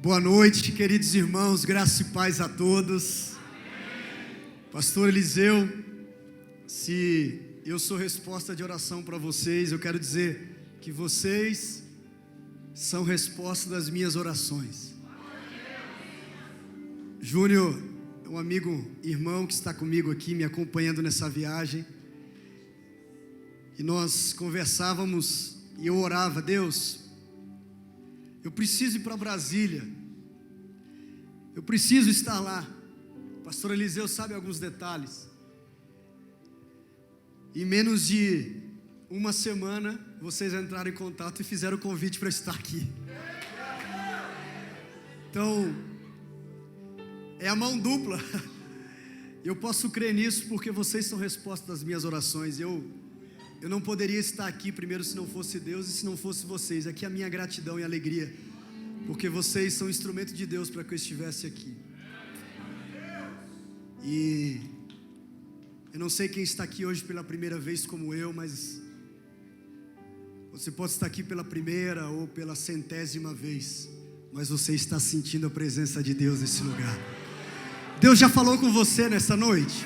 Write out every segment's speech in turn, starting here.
Boa noite, queridos irmãos, graça e paz a todos. Pastor Eliseu, se eu sou resposta de oração para vocês, eu quero dizer que vocês são resposta das minhas orações. Júnior é um amigo, irmão que está comigo aqui, me acompanhando nessa viagem. E nós conversávamos e eu orava: Deus, eu preciso ir para Brasília, eu preciso estar lá. Pastor Eliseu sabe alguns detalhes. Em menos de uma semana, vocês entraram em contato e fizeram o convite para estar aqui. Então, é a mão dupla. Eu posso crer nisso porque vocês são resposta das minhas orações. Eu não poderia estar aqui primeiro se não fosse Deus e se não fosse vocês. Aqui é a minha gratidão e alegria, porque vocês são instrumento de Deus para que eu estivesse aqui. E eu não sei quem está aqui hoje pela primeira vez como eu, mas você pode estar aqui pela primeira ou pela 100ª vez, mas você está sentindo a presença de Deus nesse lugar. Deus já falou com você nessa noite.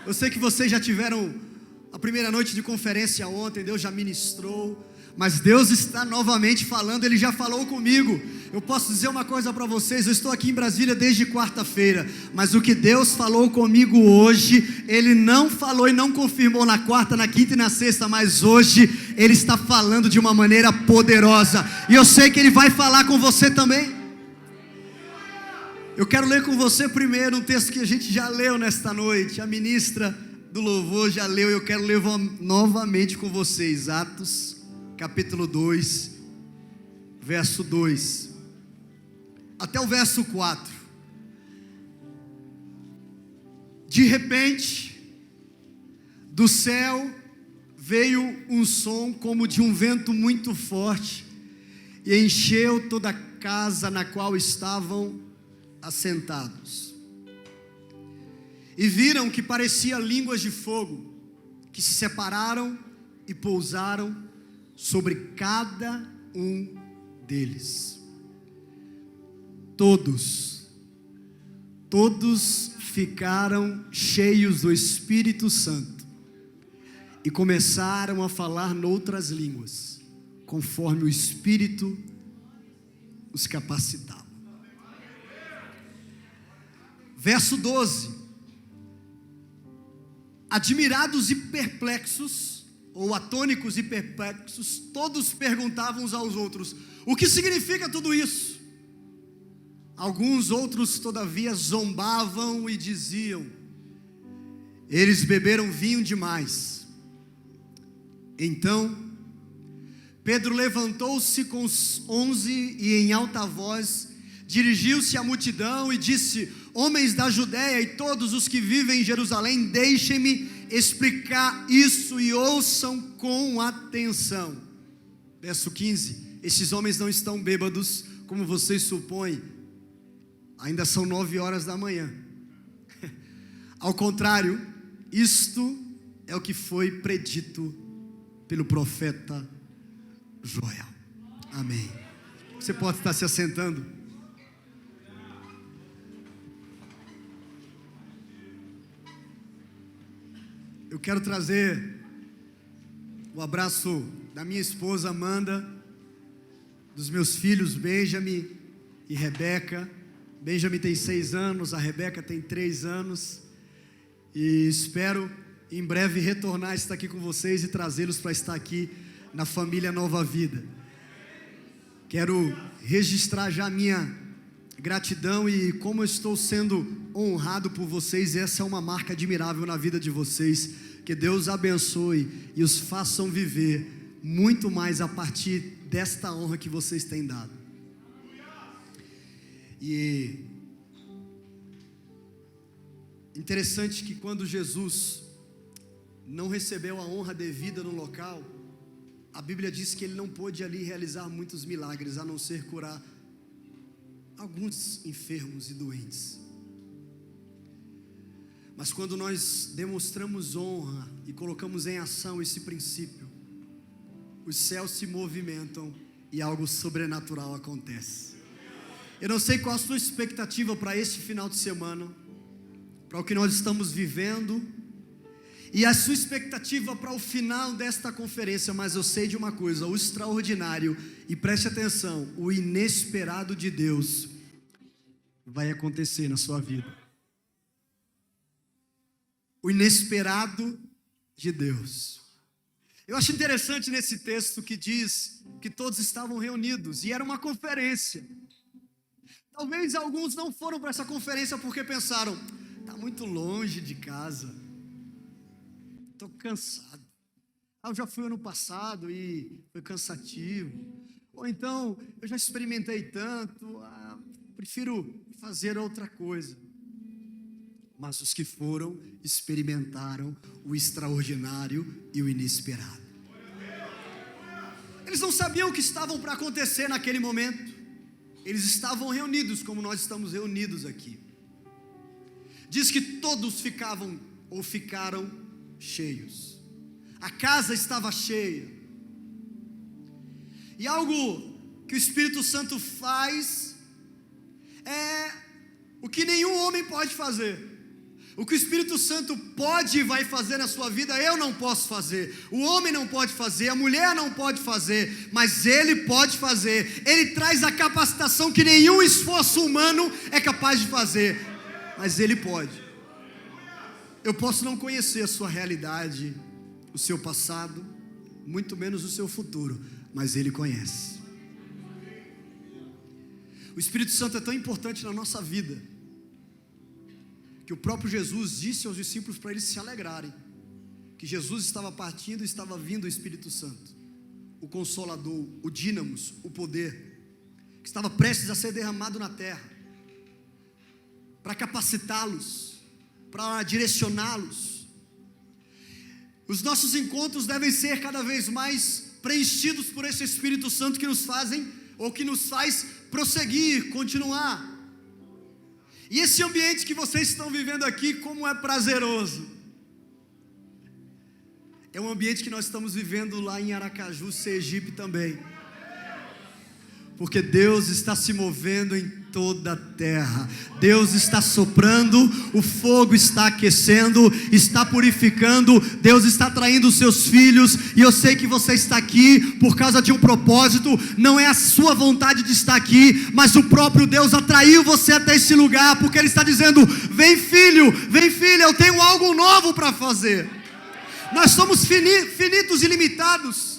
Eu sei que vocês já tiveram a primeira noite de conferência ontem, Deus já ministrou, mas Deus está novamente falando. Ele já falou comigo. Eu posso dizer uma coisa para vocês: eu estou aqui em Brasília desde quarta-feira, mas o que Deus falou comigo hoje, Ele não falou e não confirmou na quarta, na quinta e na sexta, mas hoje Ele está falando de uma maneira poderosa, e eu sei que Ele vai falar com você também. Eu quero ler com você primeiro um texto que a gente já leu nesta noite, a ministra do louvor já leu. Eu quero ler novamente com vocês, Atos capítulo 2, verso 2 até o verso 4. De repente, do céu veio um som como de um vento muito forte e encheu toda a casa na qual estavam assentados. E viram que parecia línguas de fogo, que se separaram e pousaram sobre cada um deles. Todos ficaram cheios do Espírito Santo e começaram a falar noutras línguas, conforme o Espírito os capacitava. Verso 12. Admirados e perplexos, ou atônicos e perplexos, todos perguntavam uns aos outros: o que significa tudo isso? Alguns outros, todavia, zombavam e diziam: eles beberam vinho demais. Então Pedro levantou-se com os 11 e em alta voz dirigiu-se à multidão e disse: homens da Judéia e todos os que vivem em Jerusalém, deixem-me explicar isso e ouçam com atenção. Verso 15. Esses homens não estão bêbados, como vocês supõem. Ainda são 9 horas da manhã. Ao contrário, isto é o que foi predito pelo profeta Joel. Amém. Você pode estar se assentando. Eu quero trazer o abraço da minha esposa Amanda, dos meus filhos Benjamin e Rebeca. Benjamin tem 6 anos, a Rebeca tem 3 anos. E espero em breve retornar a estar aqui com vocês e trazê-los para estar aqui na família Nova Vida. Quero registrar já a minha gratidão e como eu estou sendo honrado por vocês. Essa é uma marca admirável na vida de vocês. Que Deus abençoe e os façam viver muito mais a partir desta honra que vocês têm dado. E interessante que quando Jesus não recebeu a honra devida no local, a Bíblia diz que ele não pôde ali realizar muitos milagres, a não ser curar alguns enfermos e doentes. Mas quando nós demonstramos honra e colocamos em ação esse princípio, os céus se movimentam e algo sobrenatural acontece. Eu não sei qual a sua expectativa para este final de semana, para o que nós estamos vivendo, e a sua expectativa para o final desta conferência, mas eu sei de uma coisa: o extraordinário, e preste atenção, o inesperado de Deus vai acontecer na sua vida. O inesperado de Deus. Eu acho interessante nesse texto que diz que todos estavam reunidos, e era uma conferência. Talvez alguns não foram para essa conferência porque pensaram: está muito longe de casa, estou cansado. Eu já fui ano passado e foi cansativo. Ou então, eu já experimentei tanto, prefiro fazer outra coisa. Mas os que foram, experimentaram o extraordinário e o inesperado. Eles não sabiam o que estavam para acontecer naquele momento. Eles estavam reunidos como nós estamos reunidos aqui. Diz que todos ficaram cheios. A casa estava cheia. E algo que o Espírito Santo faz é o que nenhum homem pode fazer. O que o Espírito Santo pode e vai fazer na sua vida, eu não posso fazer. O homem não pode fazer, a mulher não pode fazer, mas Ele pode fazer. Ele traz a capacitação que nenhum esforço humano é capaz de fazer, mas Ele pode. Eu posso não conhecer a sua realidade, o seu passado, muito menos o seu futuro, mas Ele conhece. O Espírito Santo é tão importante na nossa vida, que o próprio Jesus disse aos discípulos para eles se alegrarem, que Jesus estava partindo e estava vindo o Espírito Santo, o Consolador, o Dínamos, o poder, que estava prestes a ser derramado na terra, para capacitá-los, para direcioná-los. Os nossos encontros devem ser cada vez mais preenchidos por esse Espírito Santo que nos faz prosseguir, continuar. E esse ambiente que vocês estão vivendo aqui, como é prazeroso. É um ambiente que nós estamos vivendo lá em Aracaju, Sergipe também. Porque Deus está se movendo em toda a terra. Deus está soprando, o fogo está aquecendo, está purificando. Deus está atraindo os seus filhos. E eu sei que você está aqui por causa de um propósito. Não é a sua vontade de estar aqui, mas o próprio Deus atraiu você até esse lugar, porque Ele está dizendo: vem filho, vem filha, eu tenho algo novo para fazer. Nós somos finitos e limitados,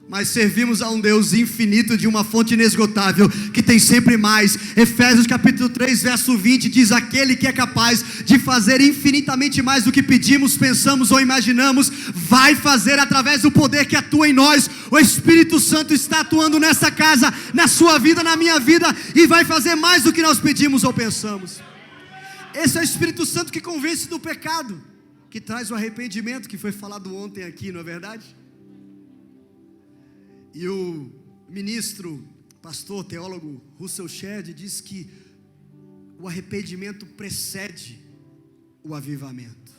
mas servimos a um Deus infinito, de uma fonte inesgotável, que tem sempre mais. Efésios capítulo 3, verso 20 diz: aquele que é capaz de fazer infinitamente mais do que pedimos, pensamos ou imaginamos, vai fazer através do poder que atua em nós. O Espírito Santo está atuando nessa casa, na sua vida, na minha vida, e vai fazer mais do que nós pedimos ou pensamos. Esse é o Espírito Santo que convence do pecado, que traz o arrependimento, que foi falado ontem aqui, não é verdade? E o ministro, pastor, teólogo Russell Shedd diz que o arrependimento precede o avivamento.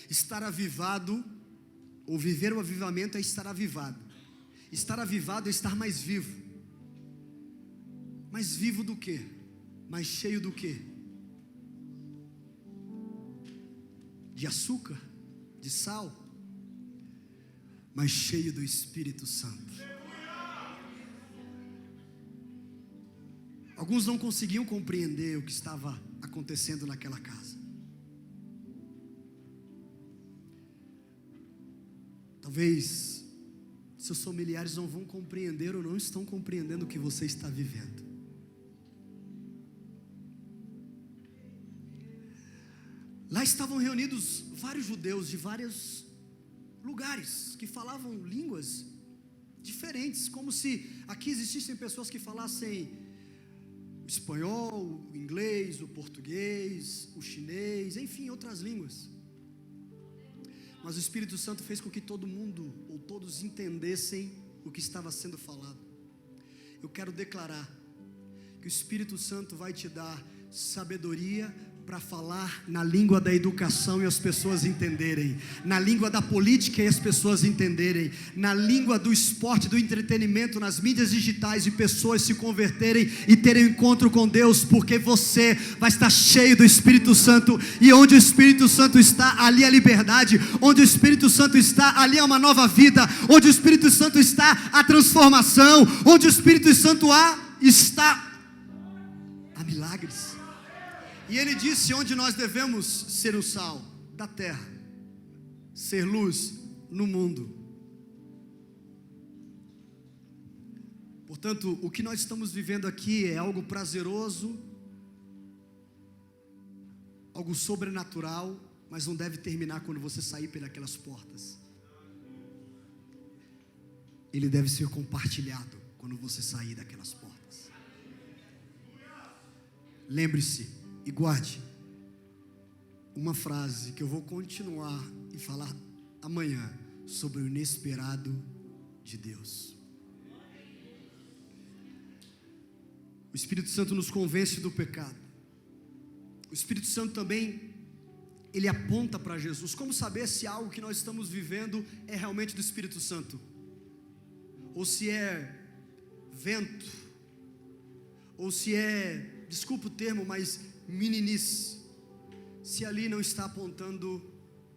Estar avivado, ou viver o avivamento, é estar avivado. Estar avivado é estar mais vivo. Mais vivo do quê? Mais cheio do quê? De açúcar? De sal? Mas cheio do Espírito Santo. Alguns não conseguiam compreender o que estava acontecendo naquela casa. Talvez seus familiares não vão compreender ou não estão compreendendo o que você está vivendo. Lá estavam reunidos vários judeus de vários lugares que falavam línguas diferentes, como se aqui existissem pessoas que falassem o espanhol, o inglês, o português, o chinês, enfim, outras línguas. Mas o Espírito Santo fez com que todo mundo, ou todos, entendessem o que estava sendo falado. Eu quero declarar que o Espírito Santo vai te dar sabedoria para falar na língua da educação e as pessoas entenderem, na língua da política e as pessoas entenderem, na língua do esporte, do entretenimento, nas mídias digitais e pessoas se converterem e terem um encontro com Deus, porque você vai estar cheio do Espírito Santo, e onde o Espírito Santo está, ali há liberdade, onde o Espírito Santo está, ali há uma nova vida, onde o Espírito Santo está, a transformação, onde o Espírito Santo está, há milagres. E ele disse onde nós devemos ser o sal da terra, ser luz no mundo. Portanto, o que nós estamos vivendo aqui é algo prazeroso, algo sobrenatural, mas não deve terminar quando você sair pelas portas. Ele deve ser compartilhado quando você sair daquelas portas. Lembre-se e guarde uma frase que eu vou continuar e falar amanhã sobre o inesperado de Deus. O Espírito Santo nos convence do pecado. O Espírito Santo também, ele aponta para Jesus. Como saber se algo que nós estamos vivendo é realmente do Espírito Santo? Ou se é vento? Ou se é, desculpa o termo, mas meninice, se ali não está apontando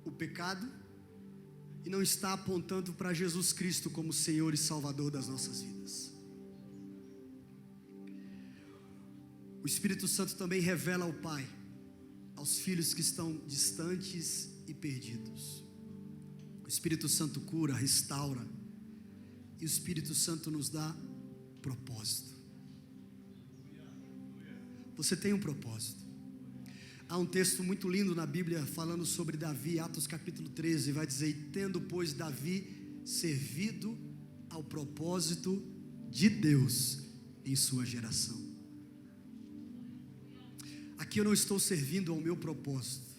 o pecado e não está apontando para Jesus Cristo como Senhor e Salvador das nossas vidas. O Espírito Santo também revela ao Pai, aos filhos que estão distantes e perdidos. O Espírito Santo cura, restaura, e o Espírito Santo nos dá propósito. Você tem um propósito. Há um texto muito lindo na Bíblia falando sobre Davi, Atos capítulo 13, vai dizer: tendo pois Davi servido ao propósito de Deus em sua geração. Aqui eu não estou servindo ao meu propósito.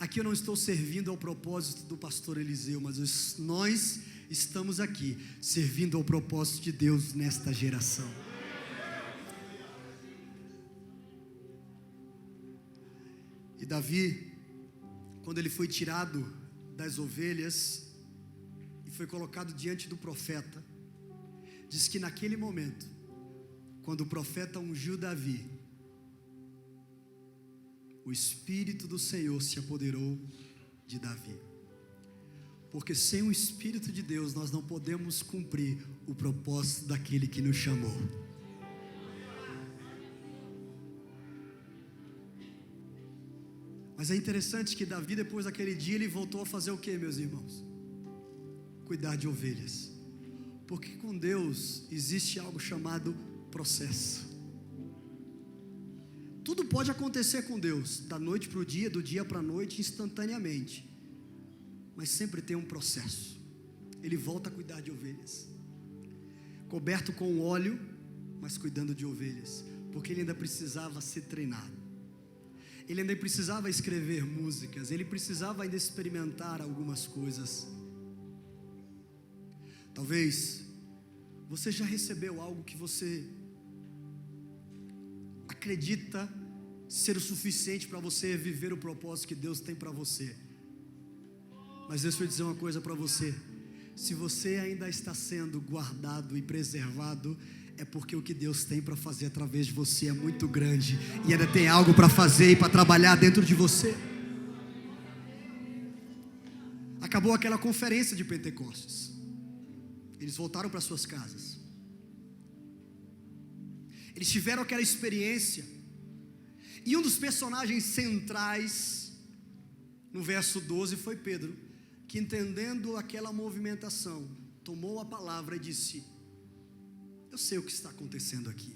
Aqui eu não estou servindo ao propósito do pastor Eliseu, mas nós estamos aqui servindo ao propósito de Deus nesta geração. E Davi, quando ele foi tirado das ovelhas e foi colocado diante do profeta, diz que naquele momento, quando o profeta ungiu Davi, o Espírito do Senhor se apoderou de Davi. Porque sem o Espírito de Deus nós não podemos cumprir o propósito daquele que nos chamou. Mas é interessante que Davi, depois daquele dia, ele voltou a fazer o que, meus irmãos? Cuidar de ovelhas. Porque com Deus existe algo chamado processo. Tudo pode acontecer com Deus, da noite para o dia, do dia para a noite, instantaneamente. Mas sempre tem um processo. Ele volta a cuidar de ovelhas. Coberto com óleo, mas cuidando de ovelhas. Porque ele ainda precisava ser treinado. Ele ainda precisava escrever músicas, ele precisava ainda experimentar algumas coisas. Talvez você já recebeu algo que você acredita ser o suficiente para você viver o propósito que Deus tem para você. Mas deixa eu dizer uma coisa para você: se você ainda está sendo guardado e preservado, é porque o que Deus tem para fazer através de você é muito grande, e ainda tem algo para fazer e para trabalhar dentro de você. Acabou aquela conferência de Pentecostes, eles voltaram para suas casas, eles tiveram aquela experiência, e um dos personagens centrais no verso 12 foi Pedro, que entendendo aquela movimentação, tomou a palavra e disse: eu sei o que está acontecendo aqui.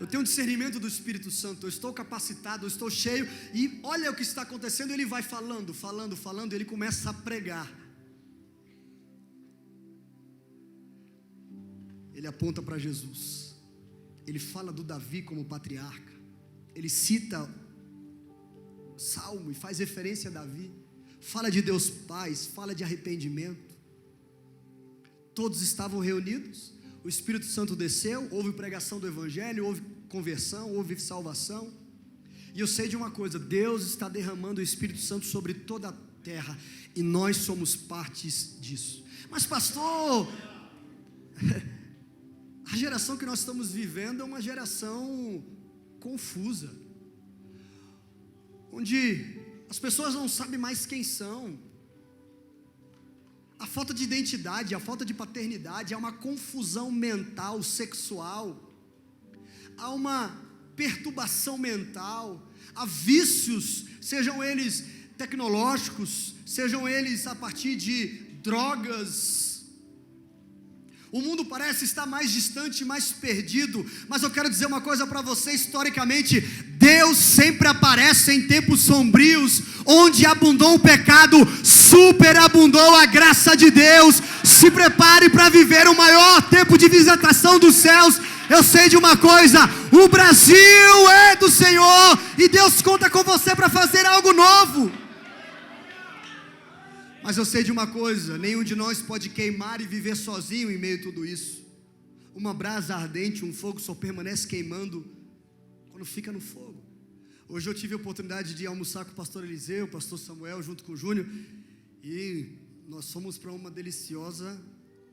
Eu tenho um discernimento do Espírito Santo, eu estou capacitado, eu estou cheio, e olha o que está acontecendo. Ele vai falando, e ele começa a pregar. Ele aponta para Jesus, ele fala do Davi como patriarca, ele cita Salmo e faz referência a Davi, fala de Deus Pai, fala de arrependimento. Todos estavam reunidos, o Espírito Santo desceu, houve pregação do Evangelho, houve conversão, houve salvação. E eu sei de uma coisa: Deus está derramando o Espírito Santo sobre toda a terra, e nós somos partes disso. Mas pastor, a geração que nós estamos vivendo é uma geração confusa, onde as pessoas não sabem mais quem são. A falta de identidade, a falta de paternidade, há uma confusão mental, sexual, há uma perturbação mental, há vícios, sejam eles tecnológicos, sejam eles a partir de drogas. O mundo parece estar mais distante, mais perdido, mas eu quero dizer uma coisa para você: historicamente, Deus sempre aparece em tempos sombrios, onde abundou o pecado, superabundou a graça de Deus. Se prepare para viver o maior tempo de visitação dos céus. Eu sei de uma coisa: o Brasil é do Senhor, e Deus conta com você para fazer algo novo. Mas eu sei de uma coisa: nenhum de nós pode queimar e viver sozinho em meio a tudo isso. Uma brasa ardente, um fogo só permanece queimando quando fica no fogo. Hoje eu tive a oportunidade de almoçar com o pastor Eliseu, o pastor Samuel, junto com o Júnior, e nós fomos para uma deliciosa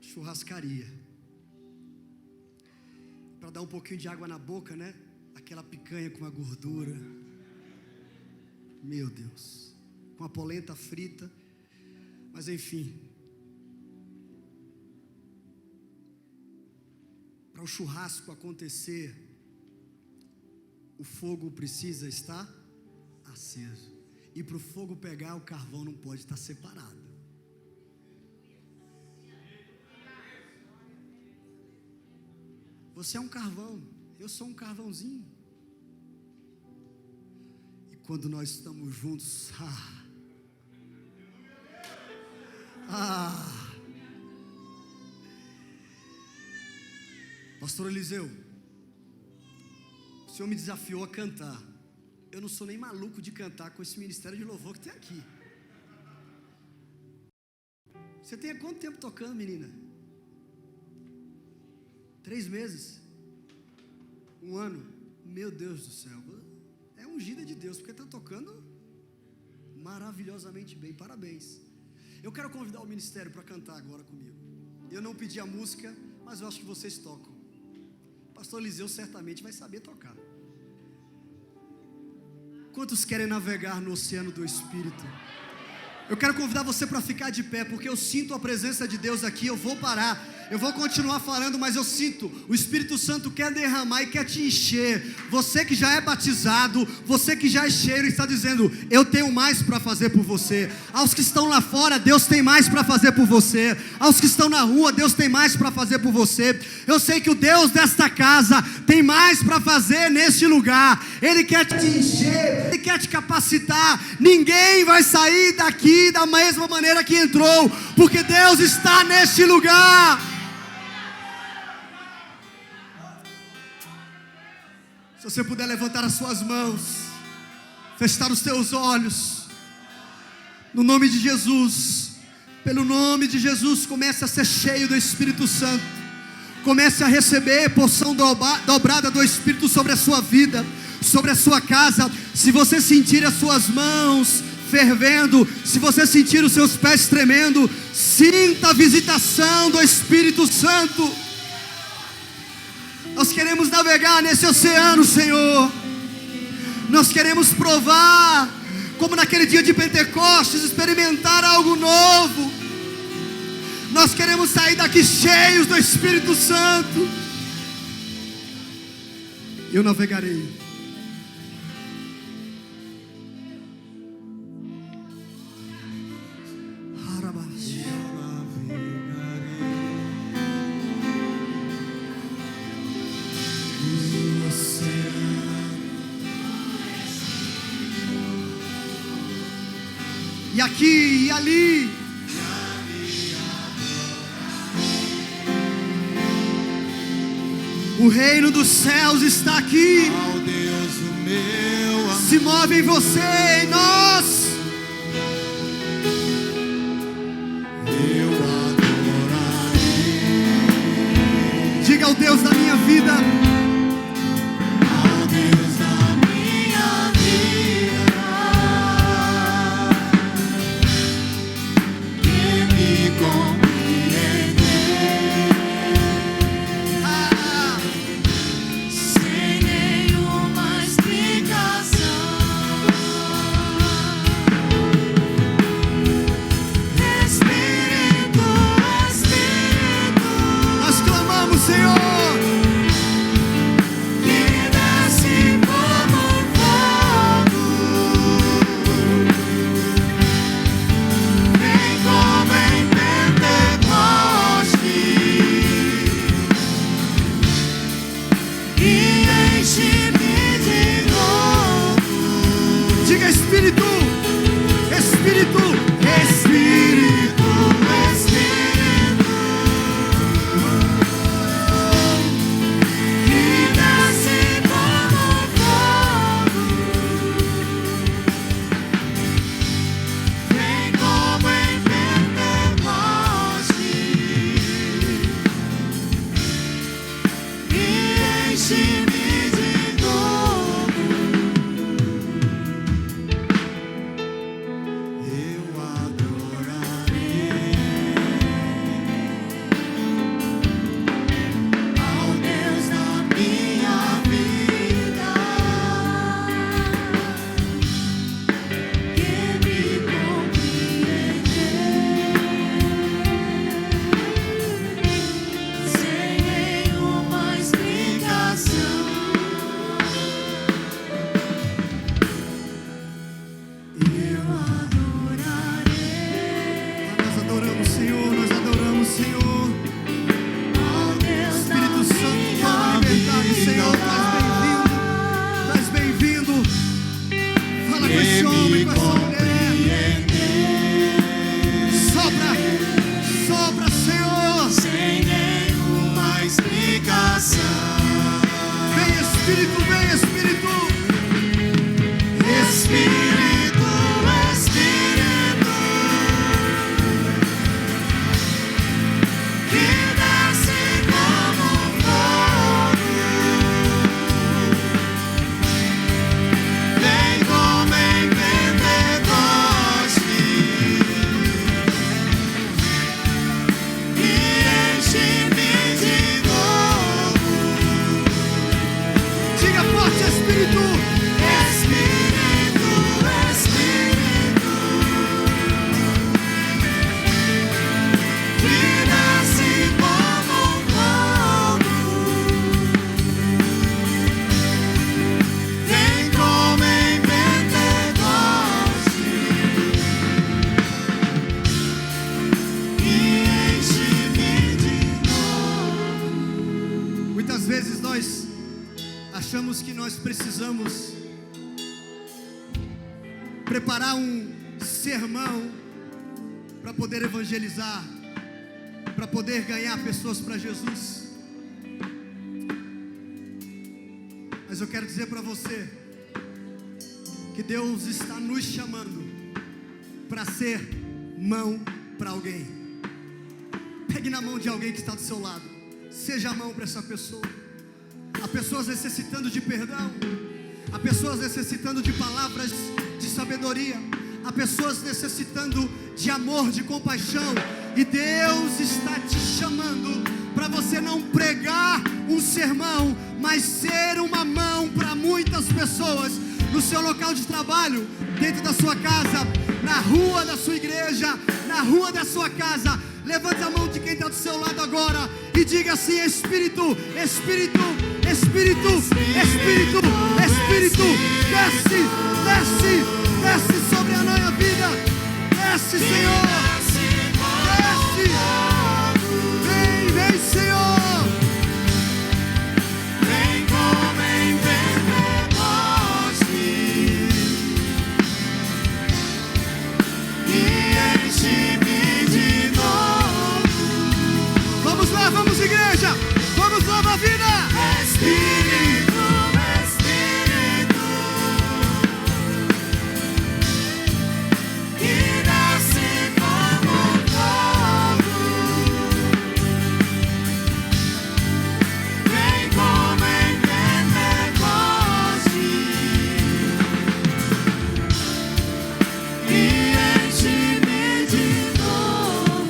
churrascaria, para dar um pouquinho de água na boca, né? Aquela picanha com a gordura, meu Deus, com a polenta frita. Mas enfim, para o churrasco acontecer, o fogo precisa estar aceso, e para o fogo pegar, o carvão não pode estar separado. Você é um carvão, eu sou um carvãozinho, e quando nós estamos juntos, pastor Eliseu, o Senhor me desafiou a cantar. Eu não sou nem maluco de cantar com esse ministério de louvor que tem aqui. Você tem há quanto tempo tocando, menina? 3 meses? 1 ano? Meu Deus do céu, é ungida de Deus, porque está tocando maravilhosamente bem. Parabéns. Eu quero convidar o ministério para cantar agora comigo. Eu não pedi a música, mas eu acho que vocês tocam. Pastor Eliseu certamente vai saber tocar. Quantos querem navegar no oceano do Espírito? Eu quero convidar você para ficar de pé, porque eu sinto a presença de Deus aqui. Eu vou parar, eu vou continuar falando, mas eu sinto, o Espírito Santo quer derramar e quer te encher. Você que já é batizado, você que já é cheio, está dizendo: eu tenho mais para fazer por você. Aos que estão lá fora, Deus tem mais para fazer por você. Aos que estão na rua, Deus tem mais para fazer por você. Eu sei que o Deus desta casa tem mais para fazer neste lugar. Ele quer te encher, Ele quer te capacitar. Ninguém vai sair daqui da mesma maneira que entrou, porque Deus está neste lugar. Se você puder levantar as suas mãos, fechar os teus olhos, no nome de Jesus, pelo nome de Jesus, comece a ser cheio do Espírito Santo, comece a receber porção dobrada do Espírito sobre a sua vida, sobre a sua casa. Se você sentir as suas mãos fervendo, se você sentir os seus pés tremendo, sinta a visitação do Espírito Santo. Nós queremos navegar nesse oceano, Senhor. Nós queremos provar, como naquele dia de Pentecostes, experimentar algo novo. Nós queremos sair daqui cheios do Espírito Santo. Eu navegarei. E aqui e ali, o reino dos céus está aqui. Se move em você, em nós. Eu adorarei. Diga ao Deus da minha vida. Ao Deus da minha vida. Espírito, Espírito, Espírito, Espírito, que desce como fogo, vem como em Pentecoste e enche-me de novo. Eu adorarei ao Deus da minha vida, que me compreendeu sem nenhuma explicação. Eu adorarei. Nós adoramos, Senhor, nós adoramos, Senhor. Ao Deus Espírito Santo, toma liberdade, Senhor. Traz bem-vindo. Fala com esse homem, com essa mulher. Sopra, Senhor. Sem nenhuma explicação. Vem, Espírito, vem, Espírito. Espírito, Espírito, que desce como fogo, vem como em Pentecoste e enche-me de novo. Diga forte, Espírito, Espírito, Espírito, que desce como fogo, vem como em Pentecoste e enche-me de novo. Muitas vezes nós achamos que nós precisamos preparar um sermão para poder evangelizar, para poder ganhar pessoas para Jesus. Mas eu quero dizer para você que Deus está nos chamando para ser mão para alguém. Pegue na mão de alguém que está do seu lado, seja a mão para essa pessoa. Há pessoas necessitando de perdão, há pessoas necessitando de palavras de sabedoria, há pessoas necessitando de amor, de compaixão, e Deus está te chamando para você não pregar um sermão, mas ser uma mão para muitas pessoas, no seu local de trabalho, dentro da sua casa, na rua da sua igreja, na rua da sua casa. Levante a mão de quem está do seu lado agora e diga assim: Espírito, Espírito, Espírito, Espírito, Espírito, desce, desce, desce sobre a minha vida, desce, Senhor, desce, vem, vem, Senhor, vem como em Pentecoste e enche-me de novo. Vamos lá, vamos, igreja, vamos lá, na vida. Espírito, Espírito, que desce como fogo, vem como em Pentecoste e enche-me de novo.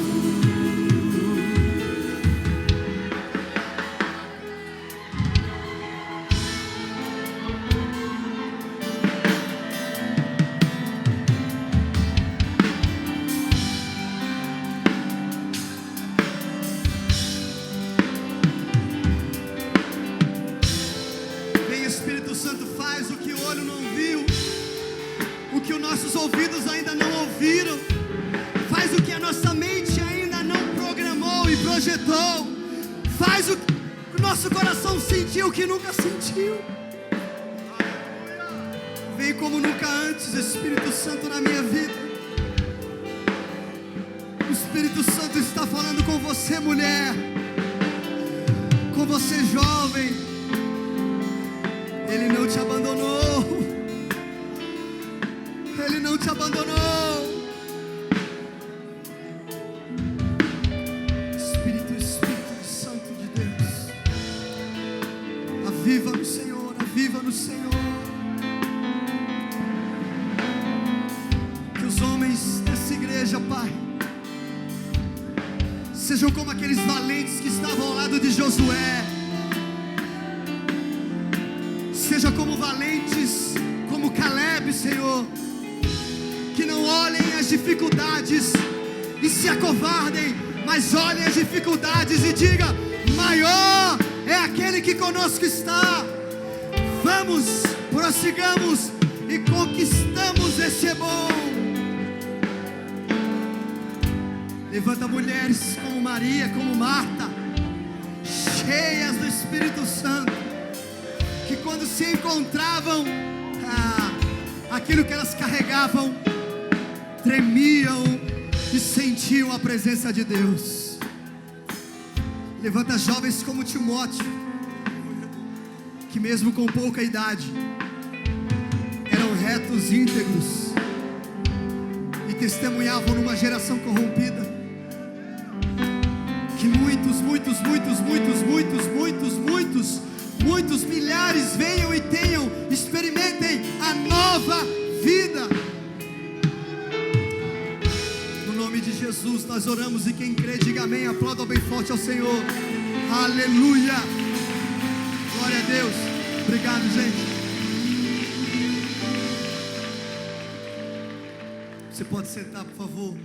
Vem, Espírito Santo, faz o que o olho não viu, o que os nossos ouvidos ainda não ouviram, faz o que a nossa mente ainda não programou e projetou, faz o que o nosso coração sentiu que nunca sentiu. Vem como nunca antes, Espírito Santo, na minha vida. O Espírito Santo está falando com você, mulher, com você, jovem. Ele não te abandonou. Ele não te abandonou. Espírito Santo de Deus, aviva no Senhor, aviva no Senhor. Que os homens dessa igreja, Pai, sejam como aqueles valentes que estavam ao lado de Josué. Seja como valentes, como Caleb, Senhor, que não olhem as dificuldades e se acovardem, mas olhem as dificuldades e diga: maior é aquele que conosco está. Vamos, prossigamos e conquistamos esse bom. Levanta mulheres como Maria, como Marta, cheias do Espírito Santo, que quando se encontravam, aquilo que elas carregavam, tremiam e sentiam a presença de Deus. Levanta jovens como Timóteo, que mesmo com pouca idade, eram retos, íntegros, e testemunhavam numa geração corrompida. Que muitos milhares venham e tenham, experimentem a nova vida. No nome de Jesus nós oramos, e quem crê diga amém. Aplauda bem forte ao Senhor. Aleluia. Glória a Deus. Obrigado, gente. Você pode sentar, por favor.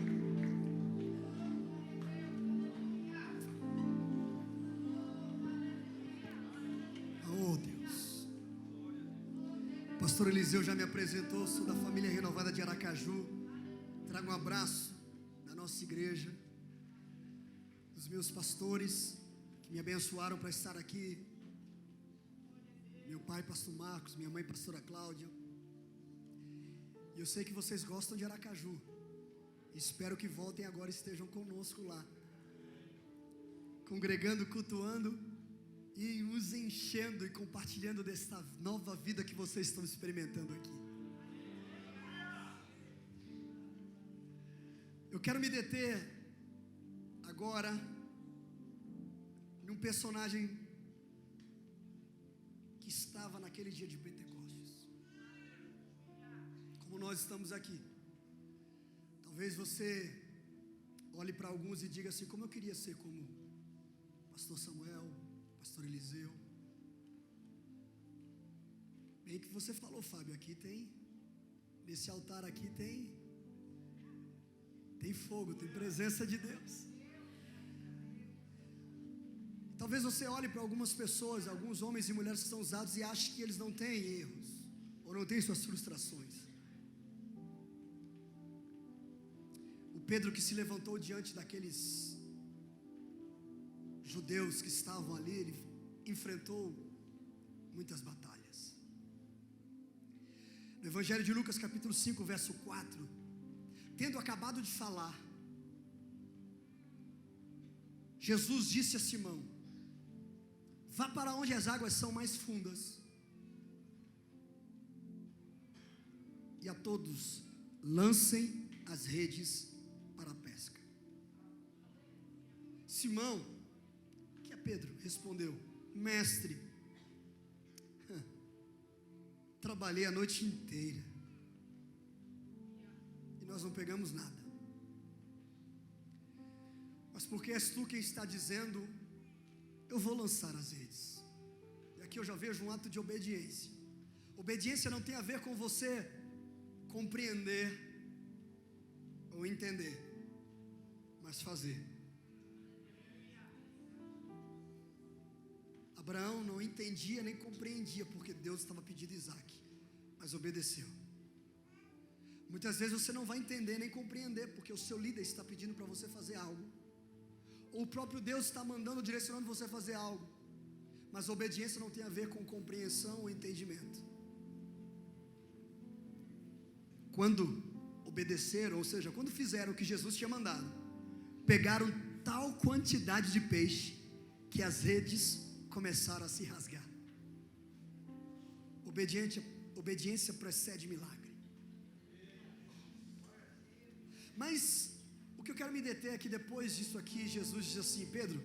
Pastor Eliseu já me apresentou, sou da família renovada de Aracaju. Trago um abraço da nossa igreja, dos meus pastores que me abençoaram para estar aqui. Meu pai, pastor Marcos, minha mãe, pastora Cláudia. E eu sei que vocês gostam de Aracaju. Espero que voltem agora e estejam conosco lá, congregando, cultuando e nos enchendo e compartilhando desta nova vida que vocês estão experimentando aqui. Eu quero me deter agora num personagem que estava naquele dia de Pentecostes, como nós estamos aqui. Talvez você olhe para alguns e diga assim: como eu queria ser como pastor Samuel, pastor Eliseu. Bem que você falou, Fábio, aqui tem, nesse altar aqui tem fogo, tem presença de Deus. Talvez você olhe para algumas pessoas, alguns homens e mulheres que são usados, e ache que eles não têm erros, ou não têm suas frustrações. O Pedro que se levantou diante daqueles judeus que estavam ali, ele enfrentou muitas batalhas. No Evangelho de Lucas capítulo 5, verso 4, tendo acabado de falar, Jesus disse a Simão: vá para onde as águas são mais fundas, e a todos lancem as redes para a pesca. Simão, que é Pedro, respondeu: mestre, trabalhei a noite inteira e nós não pegamos nada, mas porque és tu quem está dizendo, eu vou lançar as redes. E aqui eu já vejo um ato de obediência. Obediência não tem a ver com você compreender ou entender, mas fazer. Abraão não entendia nem compreendia porque Deus estava pedindo Isaac, mas obedeceu. Muitas vezes você não vai entender nem compreender porque o seu líder está pedindo para você fazer algo, ou o próprio Deus está mandando, direcionando você a fazer algo, mas obediência não tem a ver com compreensão ou entendimento. quando obedeceram, ou seja, quando fizeram o que Jesus tinha mandado, pegaram tal quantidade de peixe que as redes começaram a se rasgar. Obediência precede milagre. Mas o que eu quero me deter é que depois disso aqui, Jesus diz assim: Pedro,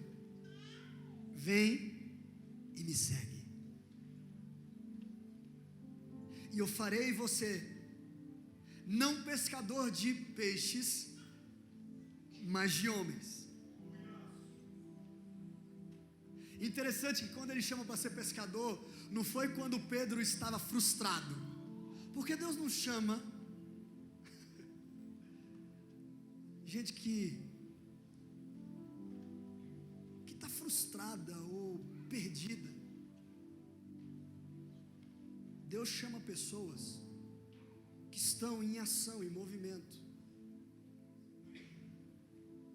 vem e me segue, e eu farei você não pescador de peixes, mas de homens. Interessante que quando ele chama para ser pescador, não foi quando Pedro estava frustrado, porque Deus não chama gente que está frustrada ou perdida. Deus chama pessoas que estão em ação, em movimento.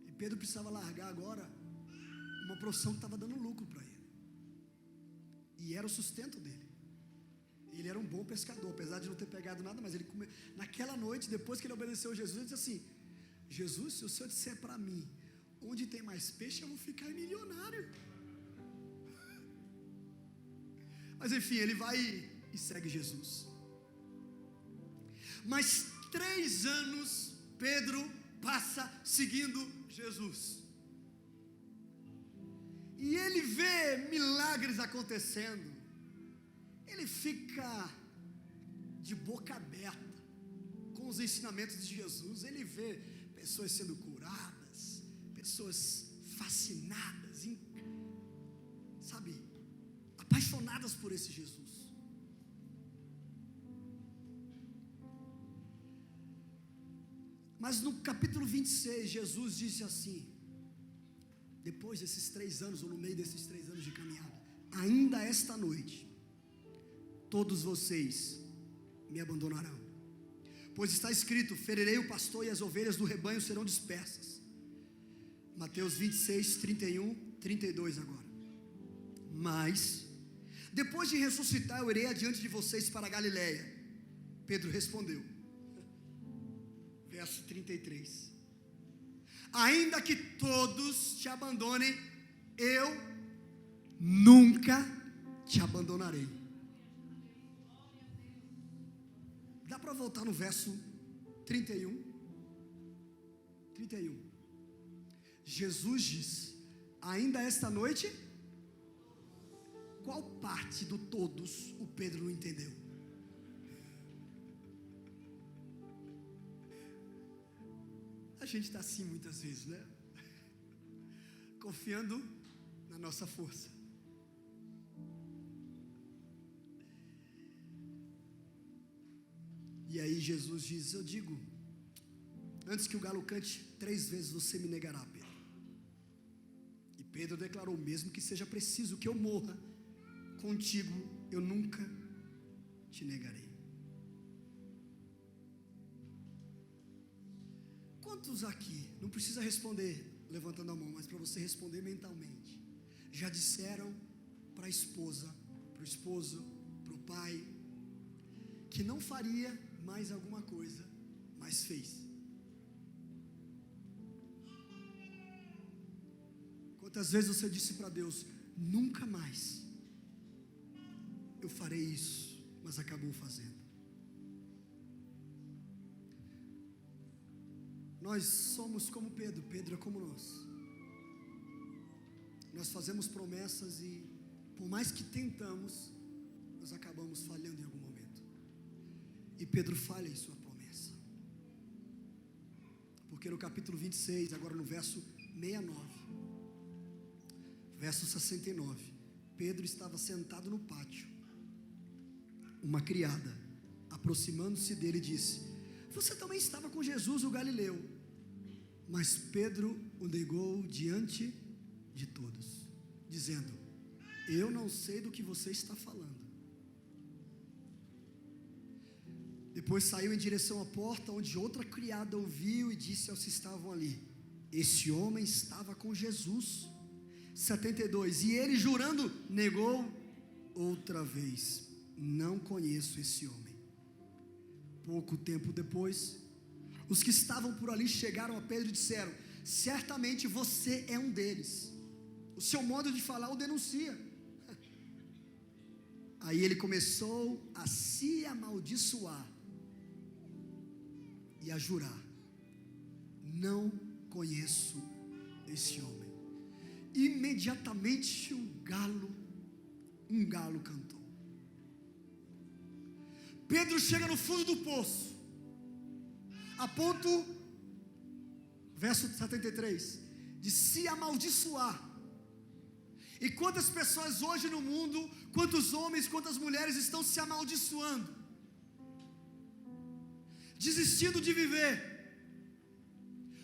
E Pedro precisava largar agora uma profissão que estava dando lucro para ele, e era o sustento dele. Ele era um bom pescador, apesar de não ter pegado nada, mas ele naquela noite, depois que ele obedeceu a Jesus, ele disse assim: Jesus, se o Senhor disser para mim onde tem mais peixe, eu vou ficar milionário. Mas enfim, ele vai e segue Jesus. Mas 3 anos Pedro passa seguindo Jesus, e ele vê milagres acontecendo. Ele fica de boca aberta com os ensinamentos de Jesus. Ele vê pessoas sendo curadas, pessoas fascinadas, sabe, apaixonadas por esse Jesus. Mas no capítulo 26, Jesus disse assim, depois desses 3 anos, ou no meio desses 3 anos de caminhada: ainda esta noite, todos vocês me abandonarão, pois está escrito: ferirei o pastor e as ovelhas do rebanho serão dispersas. Mateus 26, 31, 32 agora. Mas, depois de ressuscitar, eu irei adiante de vocês para a Galileia. Pedro respondeu, verso 33: ainda que todos te abandonem, eu nunca te abandonarei. Dá para voltar no verso 31? 31. Jesus diz: ainda esta noite. Qual parte do todos o Pedro não entendeu? A gente está assim muitas vezes, né? Confiando na nossa força. E aí Jesus diz: eu digo, antes que o galo cante 3 vezes você me negará, Pedro. E Pedro declarou: mesmo que seja preciso que eu morra contigo, eu nunca te negarei. Quantos aqui, não precisa responder levantando a mão, mas para você responder mentalmente, já disseram para a esposa, para o esposo, para o pai, que não faria mais alguma coisa, mas fez? Quantas vezes você disse para Deus: nunca mais eu farei isso, mas acabou fazendo? Nós somos como Pedro. Pedro é como nós. Nós fazemos promessas e, por mais que tentamos, nós acabamos falhando em algum momento. E Pedro falha em sua promessa, porque no capítulo 26, agora no verso 69, verso 69, Pedro estava sentado no pátio. Uma criada, aproximando-se dele, disse: você também estava com Jesus o Galileu. Mas Pedro o negou diante de todos, dizendo: eu não sei do que você está falando. Depois saiu em direção à porta, onde outra criada ouviu e disse aos que estavam ali: esse homem estava com Jesus. 72. E ele, jurando, negou outra vez: não conheço esse homem. Pouco tempo depois, os que estavam por ali chegaram a Pedro e disseram: certamente você é um deles. O seu modo de falar o denuncia. Aí ele começou a se amaldiçoar e a jurar: não conheço esse homem. Imediatamente um galo cantou. Pedro chega no fundo do poço, a ponto, verso 73, de se amaldiçoar. E quantas pessoas hoje no mundo, quantos homens, quantas mulheres estão se amaldiçoando, desistindo de viver,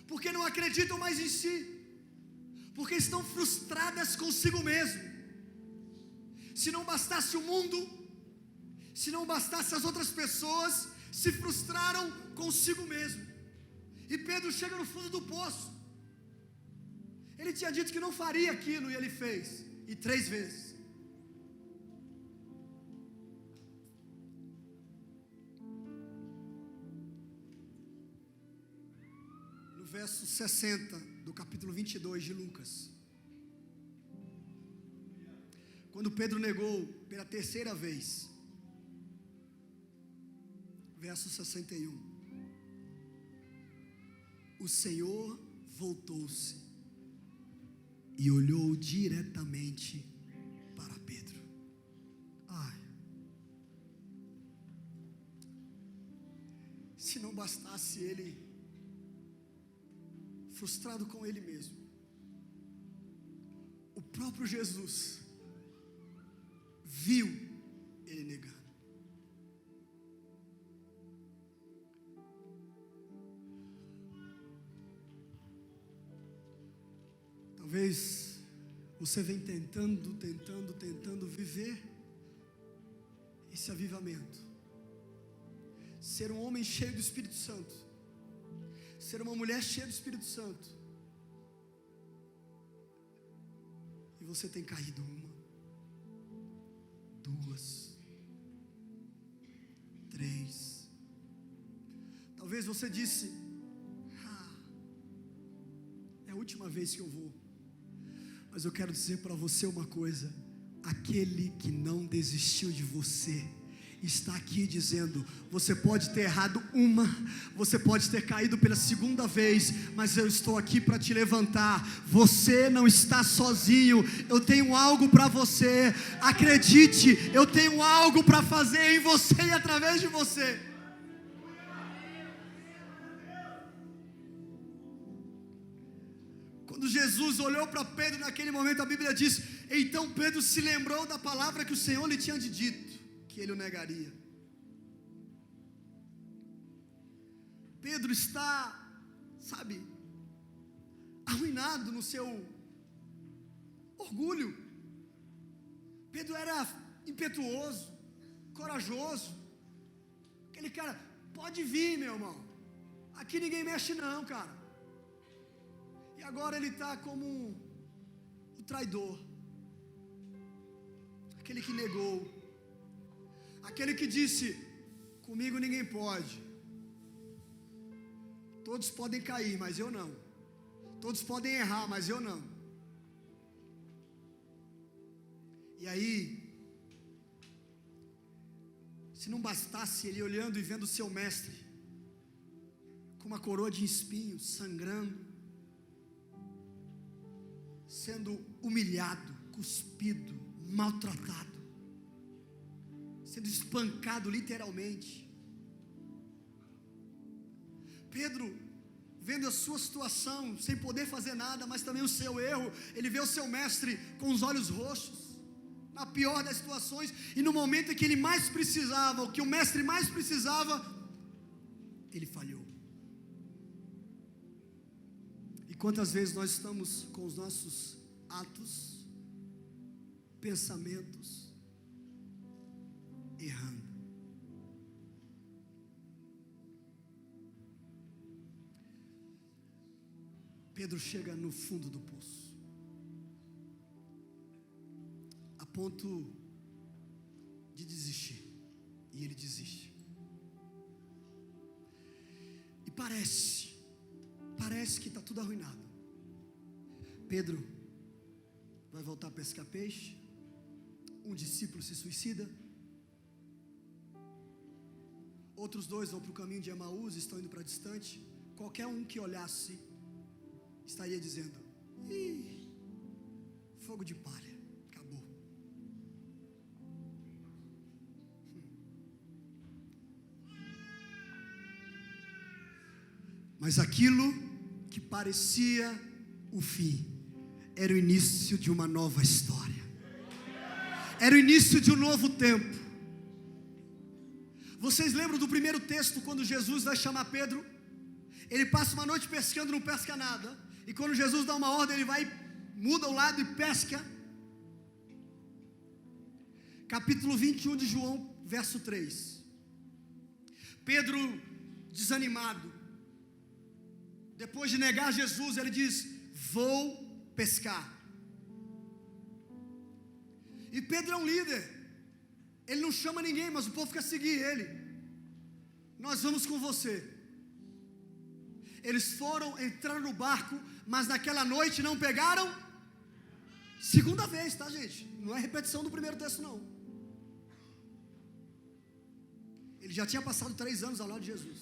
porque não acreditam mais em si, porque estão frustradas consigo mesmo. Se não bastasse o mundo, se não bastasse as outras pessoas, se frustraram consigo mesmo. E Pedro chega no fundo do poço. Ele tinha dito que não faria aquilo e ele fez, e 3 vezes. No verso 60 do capítulo 22 de Lucas, quando Pedro negou pela 3ª vez, verso 61, o Senhor voltou-se e olhou diretamente para Pedro. Se não bastasse ele, frustrado com ele mesmo, o próprio Jesus viu ele negando. Talvez você vem tentando viver esse avivamento, ser um homem cheio do Espírito Santo, ser uma mulher cheia do Espírito Santo, e você tem caído 1, 2, 3. Talvez você disse: é a última vez que eu vou. Mas eu quero dizer para você uma coisa: aquele que não desistiu de você está aqui dizendo: você pode ter errado você pode ter caído pela 2ª vez, mas eu estou aqui para te levantar. Você não está sozinho. Eu tenho algo para você. Acredite, eu tenho algo para fazer em você e através de você. Quando Jesus olhou para Pedro naquele momento, a Bíblia diz: então Pedro se lembrou da palavra que o Senhor lhe tinha dito, que ele o negaria. Pedro está, arruinado no seu orgulho. Pedro era impetuoso, corajoso, aquele cara: pode vir, meu irmão, aqui ninguém mexe não, cara. E agora ele está como o traidor, aquele que negou, aquele que disse: comigo ninguém pode. Todos podem cair, mas eu não. Todos podem errar, mas eu não. E aí, se não bastasse ele olhando e vendo o seu mestre com uma coroa de espinhos, sangrando, sendo humilhado, cuspido, maltratado, sendo espancado literalmente. Pedro, vendo a sua situação, sem poder fazer nada, mas também o seu erro, ele vê o seu mestre com os olhos roxos, na pior das situações, e no momento em que ele mais precisava, o que o mestre mais precisava, ele falhou. E quantas vezes nós estamos com os nossos atos, pensamentos, errando. Pedro chega no fundo do poço, a ponto de desistir, e ele desiste. E parece que está tudo arruinado. Pedro vai voltar a pescar peixe. Um discípulo se suicida. Outros 2 vão para o caminho de Emaús, estão indo para distante. Qualquer um que olhasse estaria dizendo: ih, fogo de palha, acabou. Mas aquilo que parecia o fim era o início de uma nova história. Era o início de um novo tempo. Vocês lembram do primeiro texto, quando Jesus vai chamar Pedro? Ele passa uma noite pescando, não pesca nada. E quando Jesus dá uma ordem, ele vai, muda o lado e pesca. Capítulo 21 de João, verso 3. Pedro, desanimado, depois de negar Jesus, ele diz: vou pescar. E Pedro é um líder. Ele não chama ninguém, mas o povo quer seguir ele. Nós vamos com você. Eles foram, entraram no barco, mas naquela noite não pegaram. Segunda vez, tá, gente? Não é repetição do primeiro texto, não. Ele já tinha passado 3 anos ao lado de Jesus.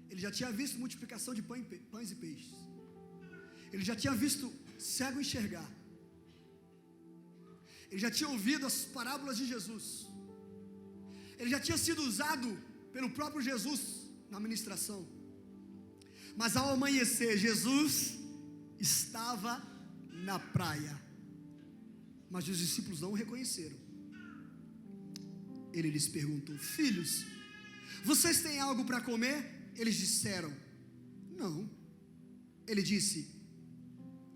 Ele já tinha visto multiplicação de pães e peixes. Ele já tinha visto cego enxergar. Ele já tinha ouvido as parábolas de Jesus. Ele já tinha sido usado pelo próprio Jesus na ministração. Mas ao amanhecer, Jesus estava na praia. Mas os discípulos não o reconheceram. Ele lhes perguntou: filhos, vocês têm algo para comer? Eles disseram: não. Ele disse: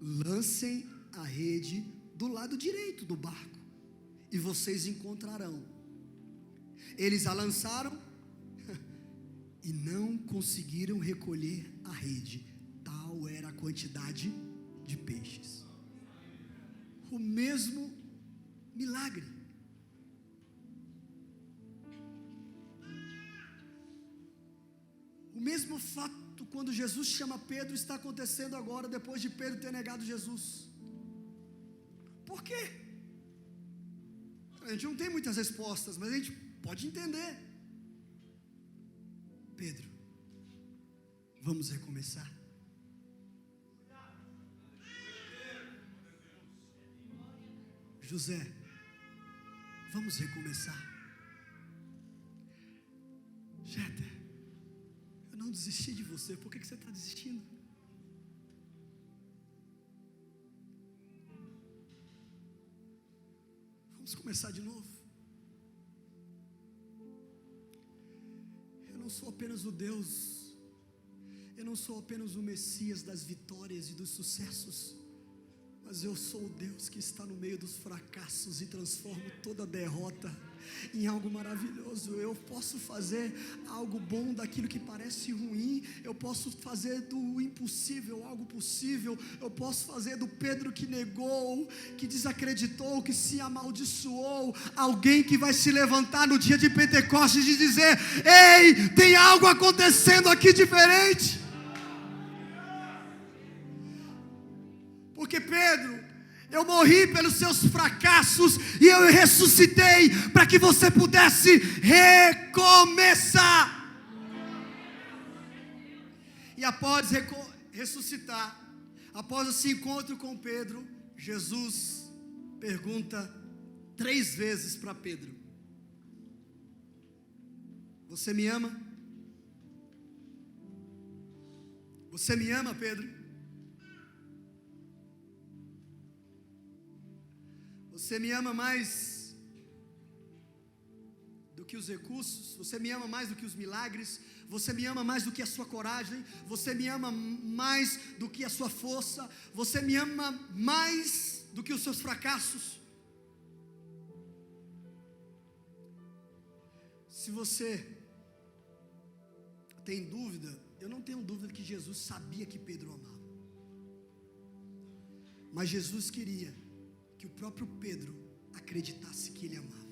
lancem a rede do lado direito do barco, e vocês encontrarão. Eles a lançaram e não conseguiram recolher a rede, tal era a quantidade de peixes. O mesmo milagre. O mesmo fato, quando Jesus chama Pedro, está acontecendo agora, depois de Pedro ter negado Jesus. Por quê? A gente não tem muitas respostas, mas a gente pode entender. Pedro, vamos recomeçar. José, vamos recomeçar. Jeter, eu não desisti de você, por que você está desistindo? Vamos começar de novo. Eu não sou apenas o Deus, eu não sou apenas o Messias das vitórias e dos sucessos, mas eu sou o Deus que está no meio dos fracassos e transformo toda derrota em algo maravilhoso. Eu posso fazer algo bom daquilo que parece ruim. Eu posso fazer do impossível algo possível. Eu posso fazer do Pedro que negou, que desacreditou, que se amaldiçoou, alguém que vai se levantar no dia de Pentecostes e dizer: ei, tem algo acontecendo aqui diferente. Porque Pedro, eu morri pelos seus fracassos e eu ressuscitei para que você pudesse recomeçar. E após ressuscitar, após esse encontro com Pedro, Jesus pergunta 3 vezes para Pedro: você me ama? Você me ama, Pedro? Você me ama mais do que os recursos? Você me ama mais do que os milagres? Você me ama mais do que a sua coragem? Você me ama mais do que a sua força? Você me ama mais do que os seus fracassos? Se você tem dúvida, eu não tenho dúvida que Jesus sabia que Pedro amava. Mas Jesus queria que o próprio Pedro acreditasse que ele amava.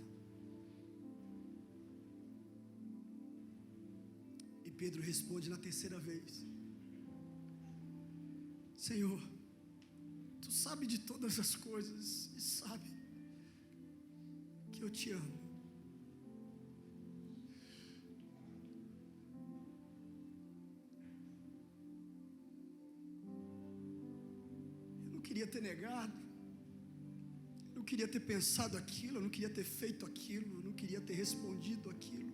E Pedro responde na terceira vez: Senhor, Tu sabe de todas as coisas e sabe que eu Te amo. Eu não queria ter negado, eu não queria ter pensado aquilo, eu não queria ter feito aquilo, eu não queria ter respondido aquilo.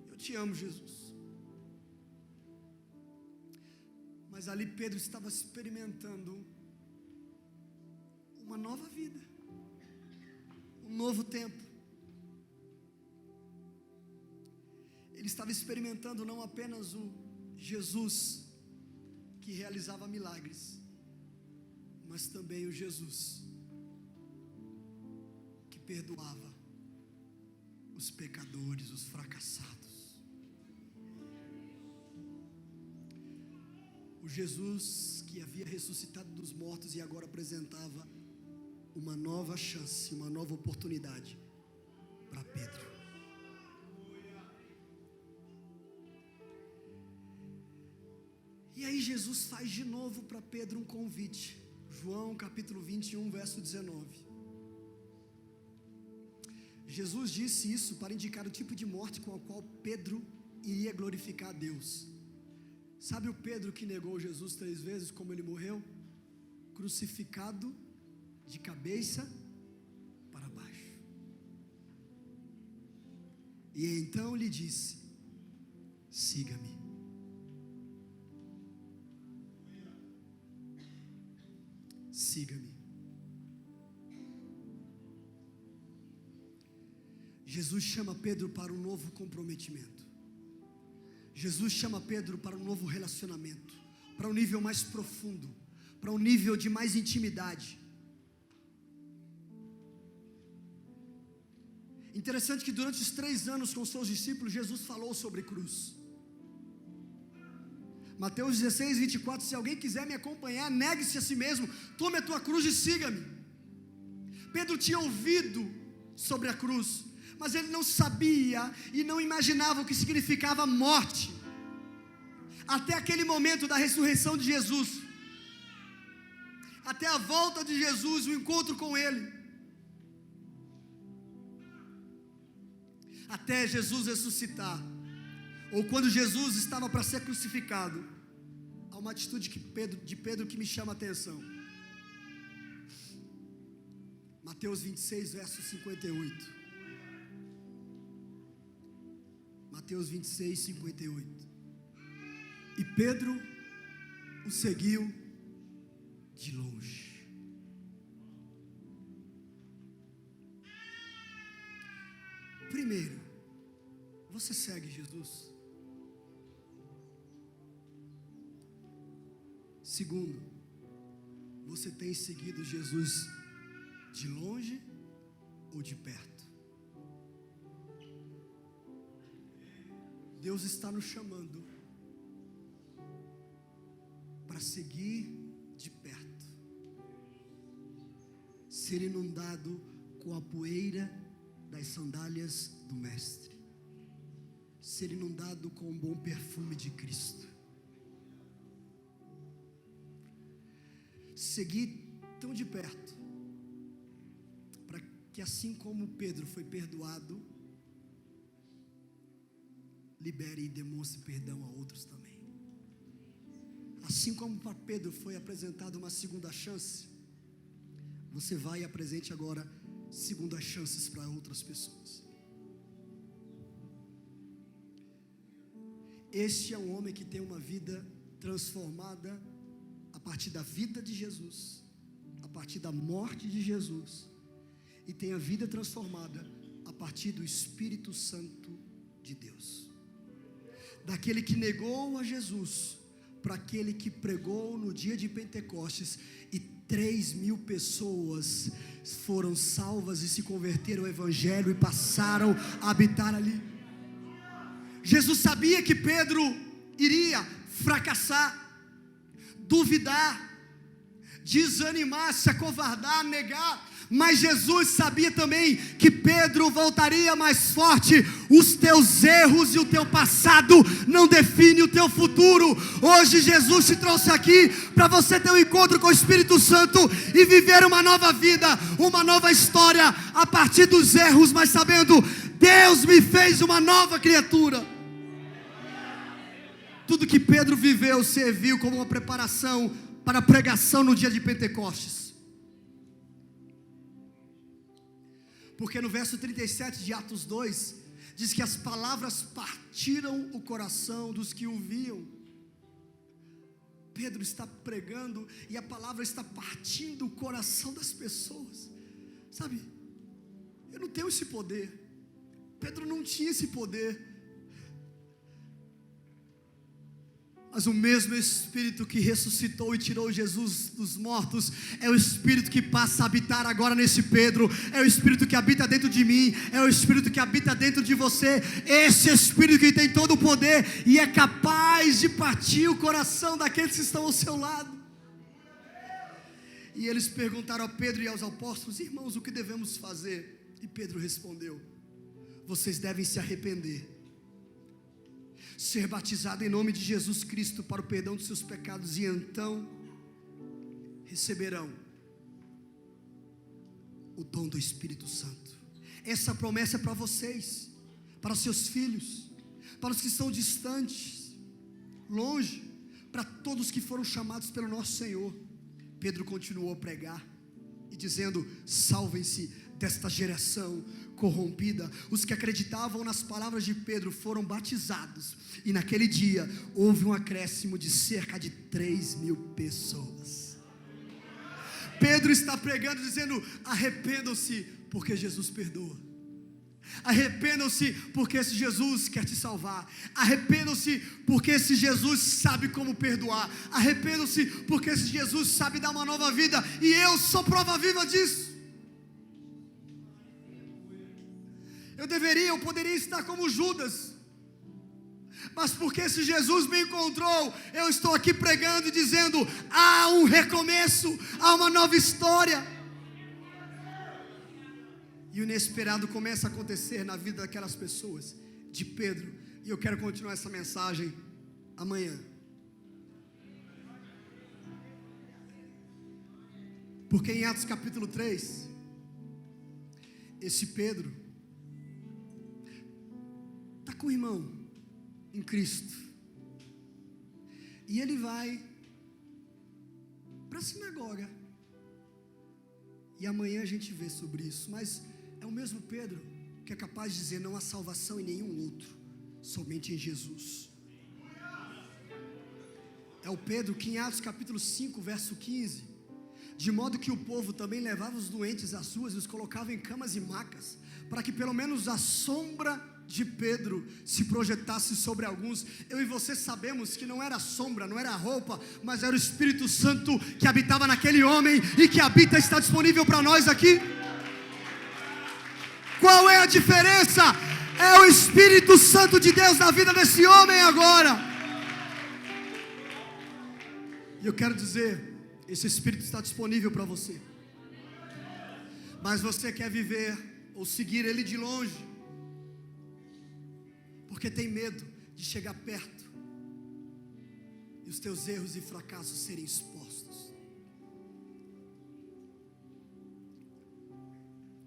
Eu Te amo, Jesus. Mas ali Pedro estava experimentando uma nova vida, um novo tempo. Ele estava experimentando não apenas o Jesus que realizava milagres, mas também o Jesus que perdoava os pecadores, os fracassados. O Jesus que havia ressuscitado dos mortos e agora apresentava uma nova chance, uma nova oportunidade para Pedro. E aí Jesus faz de novo para Pedro um convite. João capítulo 21, verso 19. Jesus disse isso para indicar o tipo de morte com a qual Pedro iria glorificar a Deus. Sabe o Pedro que negou Jesus 3 vezes, como ele morreu? Crucificado de cabeça para baixo. E então lhe disse: siga-me. Siga-me. Jesus chama Pedro para um novo comprometimento. Jesus chama Pedro para um novo relacionamento, para um nível mais profundo, para um nível de mais intimidade. Interessante que durante os 3 anos com seus discípulos, Jesus falou sobre cruz. Mateus 16, 24, se alguém quiser me acompanhar, negue-se a si mesmo, tome a tua cruz e siga-me. Pedro tinha ouvido sobre a cruz, mas ele não sabia e não imaginava o que significava morte, até aquele momento da ressurreição de Jesus, até a volta de Jesus, o encontro com Ele, até Jesus ressuscitar, ou quando Jesus estava para ser crucificado. Há uma atitude de Pedro que me chama a atenção. Mateus 26, verso 58. Mateus 26, 58. E Pedro o seguiu de longe. Primeiro, você segue Jesus? Segundo, você tem seguido Jesus de longe ou de perto? Deus está nos chamando para seguir de perto, ser inundado com a poeira das sandálias do Mestre, ser inundado com o bom perfume de Cristo, seguir tão de perto, para que assim como Pedro foi perdoado, libere e demonstre perdão a outros também. Assim como para Pedro foi apresentada uma segunda chance, você vai e apresente agora segundas chances para outras pessoas. Este é um homem que tem uma vida transformada a partir da vida de Jesus, a partir da morte de Jesus, e tem a vida transformada a partir do Espírito Santo de Deus. Daquele que negou a Jesus, para aquele que pregou no dia de Pentecostes, e 3.000 pessoas foram salvas e se converteram ao Evangelho e passaram a habitar ali. Jesus sabia que Pedro iria fracassar, duvidar, desanimar, se acovardar, negar, Mas Jesus sabia também que Pedro voltaria mais forte. Os teus erros e o teu passado não definem o teu futuro. Hoje Jesus te trouxe aqui para você ter um encontro com o Espírito Santo e viver uma nova vida, uma nova história a partir dos erros, mas sabendo, Deus me fez uma nova criatura. Tudo que Pedro viveu serviu como uma preparação para a pregação no dia de Pentecostes. Porque no verso 37 de Atos 2, diz que as palavras partiram o coração dos que ouviam. Pedro está pregando e a palavra está partindo o coração das pessoas. Sabe, eu não tenho esse poder. Pedro não tinha esse poder. Mas o mesmo Espírito que ressuscitou e tirou Jesus dos mortos é o Espírito que passa a habitar agora nesse Pedro. É o Espírito que habita dentro de mim. É o Espírito que habita dentro de você. Esse Espírito que tem todo o poder e é capaz de partir o coração daqueles que estão ao seu lado. E eles perguntaram a Pedro e aos apóstolos: irmãos, o que devemos fazer? E Pedro respondeu: vocês devem se arrepender, ser batizado em nome de Jesus Cristo para o perdão dos seus pecados, e então receberão o dom do Espírito Santo. Essa promessa é para vocês, para os seus filhos, para os que estão distantes, longe, para todos que foram chamados pelo nosso Senhor. Pedro continuou a pregar e dizendo: salvem-se desta geração corrompida. Os que acreditavam nas palavras de Pedro foram batizados, e naquele dia houve um acréscimo de cerca de 3.000 pessoas. Pedro está pregando dizendo: arrependam-se, porque Jesus perdoa. Arrependam-se, porque esse Jesus quer te salvar. Arrependam-se, porque esse Jesus sabe como perdoar. Arrependam-se, porque esse Jesus sabe dar uma nova vida, e eu sou prova viva disso. Eu poderia estar como Judas, mas porque esse Jesus me encontrou, eu estou aqui pregando e dizendo: há um recomeço, há uma nova história. E o inesperado começa a acontecer na vida daquelas pessoas, de Pedro. E eu quero continuar essa mensagem amanhã. Porque em Atos capítulo 3, esse Pedro está com o irmão em Cristo, e ele vai para a sinagoga, e amanhã a gente vê sobre isso. Mas é o mesmo Pedro que é capaz de dizer: não há salvação em nenhum outro, somente em Jesus. É o Pedro que em Atos capítulo 5 verso 15, de modo que o povo também levava os doentes às ruas e os colocava em camas e macas, para que pelo menos a sombra de Pedro se projetasse sobre alguns. Eu e você sabemos que não era sombra, não era roupa, mas era o Espírito Santo que habitava naquele homem, e que habita, está disponível para nós aqui. Qual é a diferença? É o Espírito Santo de Deus na vida desse homem agora. E eu quero dizer, esse Espírito está disponível para você, mas você quer viver ou seguir ele de longe, porque tem medo de chegar perto e os teus erros e fracassos serem expostos.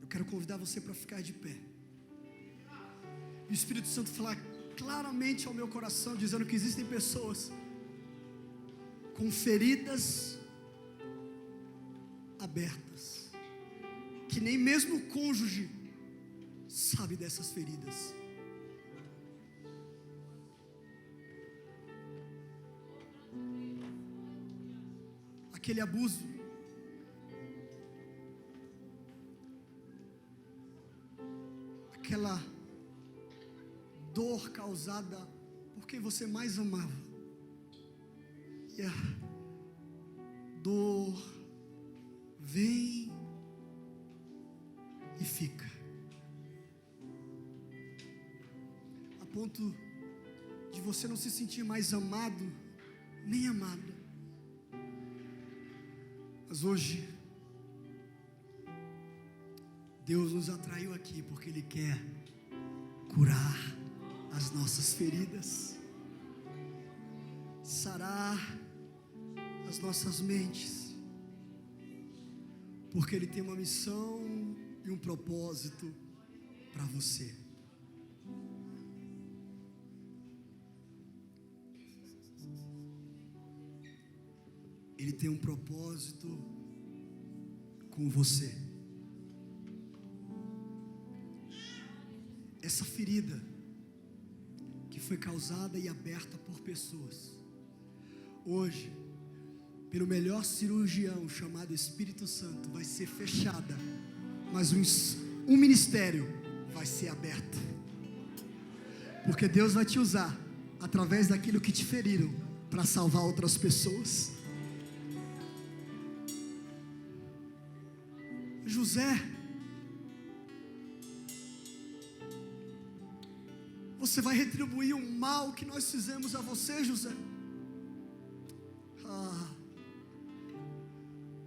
Eu quero convidar você para ficar de pé. E o Espírito Santo falar claramente ao meu coração, dizendo que existem pessoas com feridas abertas, que nem mesmo o cônjuge sabe dessas feridas. Aquele abuso, aquela dor causada por quem você mais amava, e a dor vem e fica, a ponto de você não se sentir mais amado nem amado. Mas hoje Deus nos atraiu aqui porque Ele quer curar as nossas feridas, sarar as nossas mentes, porque Ele tem uma missão e um propósito para você. Ele tem um propósito com você. Essa ferida que foi causada e aberta por pessoas, hoje, pelo melhor cirurgião chamado Espírito Santo, vai ser fechada, mas um ministério vai ser aberto, porque Deus vai te usar através daquilo que te feriram para salvar outras pessoas. José, você vai retribuir o mal que nós fizemos a você, José.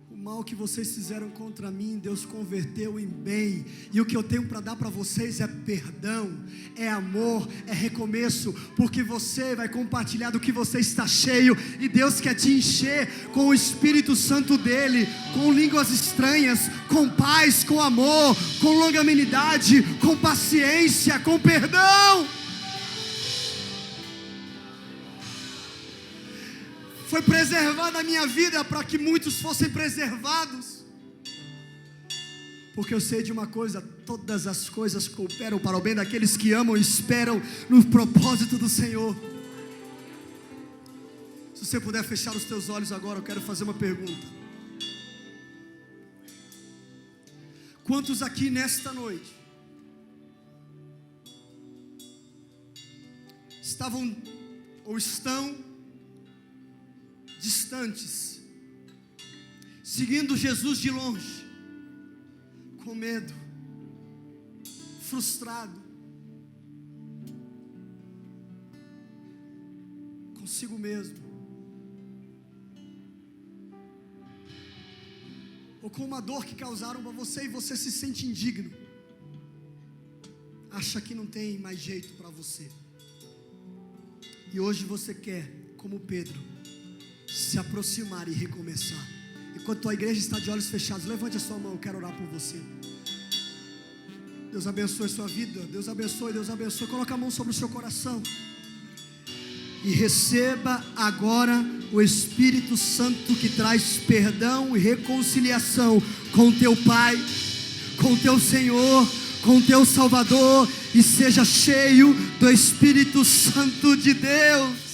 O mal que vocês fizeram contra mim, Deus converteu em bem. E o que eu tenho para dar para vocês é perdão, é amor, é recomeço, porque você vai compartilhar do que você está cheio. E Deus quer te encher com o Espírito Santo dele, com línguas estranhas, com paz, com amor, com longanimidade, com paciência, com perdão. Foi preservada a minha vida para que muitos fossem preservados. Porque eu sei de uma coisa: todas as coisas cooperam para o bem daqueles que amam e esperam no propósito do Senhor. Se você puder fechar os teus olhos agora, eu quero fazer uma pergunta. Quantos aqui nesta noite estavam ou estão distantes, seguindo Jesus de longe, com medo, frustrado, consigo mesmo, ou com uma dor que causaram para você e você se sente indigno, acha que não tem mais jeito para você, e hoje você quer, como Pedro, se aproximar e recomeçar. Enquanto a igreja está de olhos fechados, levante a sua mão, eu quero orar por você. Deus abençoe a sua vida, Deus abençoe, Deus abençoe. Coloca a mão sobre o seu coração e receba agora o Espírito Santo que traz perdão e reconciliação com teu Pai, com teu Senhor, com teu Salvador, e seja cheio do Espírito Santo de Deus.